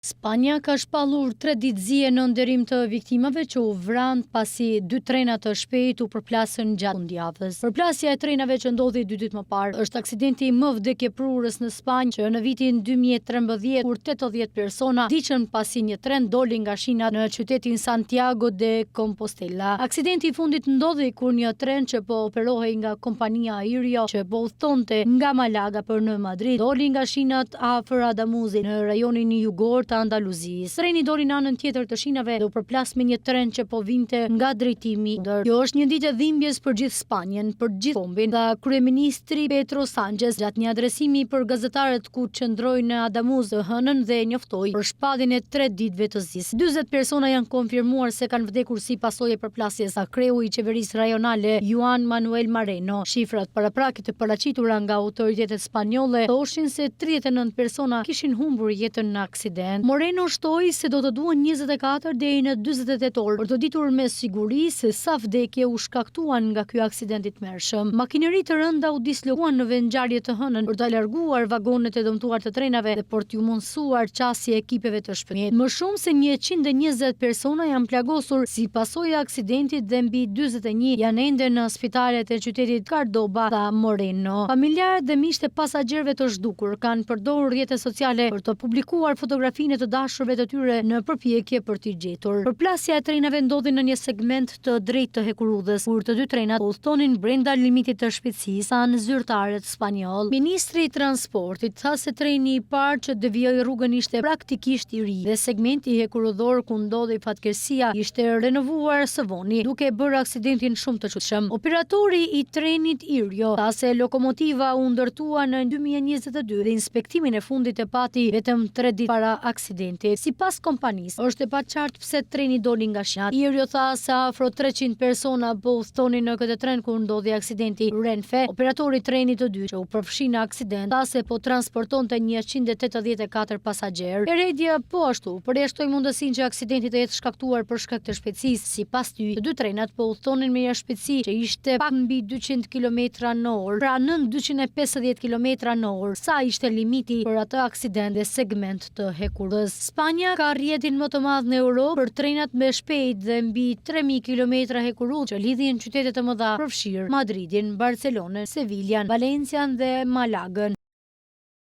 Spanja ka shpallur 3 ditë zije në nderim të viktimave që u vranë pasi 2 trena të shpejt u përplasën gjatë fundjavës. Përplasja e trenave që ndodhi 2 ditë më parë është aksidenti më vdekjeprurës në Spanjë që në vitin 2013 kur 80 persona vdiqën pasi një tren doli nga shina në qytetin Santiago de Compostela. Aksidenti i fundit ndodhi kur një tren që po operohej nga kompania Irio që po udhtonte nga Malaga për në Madrid doli nga shinat afër Adamuzit në rajonin jugor të Andaluzisë. Treni doli në anën tjetër të shinave dhe u përplas me një tren që po vinte nga drejtimi kundër. Kjo është një ditë e dhimbjes për gjithë Spanjën, për gjithë kombin. Dha kryeministri Pedro Sánchez gjatë një adresimi për gazetarët ku qëndroi në Adamuz të hënën dhe njoftoi për shpalljen e 3 ditëve të zisë. 40 persona janë konfirmuar se kanë vdekur si pasojë e përplasjes së kreu i qeverisë rajonale Juan Manuel Moreno. Shifrat paraprake të paraqitura nga autoritetet spanjolle thoshin se 39 persona kishin humbur jetën në aksident. Moreno shtoi se do të duhen 24 deri në 48 orë për të ditur me siguri se sa vdekje u shkaktuan nga ky aksident i tmerrshëm. Makineri të rënda u dislokuan në vendngjarje të hënën për ta larguar vagonet e dëmtuar të trenave dhe për t'u mundsuar qasje ekipeve të shpëtimit. Më shumë se 120 persona janë plagosur si pasojë e aksidentit dhe mbi 41 janë ende në spitalet e qytetit Córdoba, tha Moreno. Familjarët dhe miqtë e pasagerëve të zhdukur kanë përdorur rrjetet sociale për të publikuar fotografinë të dashurve të tyre në përpjekje për t'i gjetur. Përplasja e trenave ndodhi në një segment të drejtë të hekurudhës, kur të 2 trenat udhtonin brenda limitit të shpejtësisë, thanë zyrtarët spanjoll. Ministri i transportit tha se treni i parë që devijoi rrugën ishte praktikisht i ri dhe segmenti hekurudhor ku ndodhi fatkeqësia ishte renovuar së voni, duke bërë aksidentin shumë të çuditshëm. Operatori i trenit Irio tha se lokomotiva u ndërtua në 2022 dhe inspektimin e fundit e pati vetëm 3 ditë para aksidenti. Sipas kompanisë, është e paqartë pse treni doli nga shinat. Irio tha se afro 300 persona po udhtonin në këtë tren kur ndodhi aksidenti. Renfe, operatori i trenit të dytë që u përfshi në aksident, tha se po transportonte 184 pasagjerë. Heredia po ashtu përjashtoi mundësinë që aksidenti të jetë shkaktuar për shkak të shpejtësisë. Sipas tyre, të 2 trenat po udhtonin me një shpejtësi që ishte pak mbi 200 km/h, pra nën 250 km/h, sa ishte limiti për atë aksident dhe segment të hekurudhës. Spanja ka rrjetin më të madh në Europë për trenat me shpejt dhe mbi 3000 km hekurudhë që lidhin qytete të mëdha përfshirë Madridin, Barcelonën, Seviljan, Valencian dhe Malagën.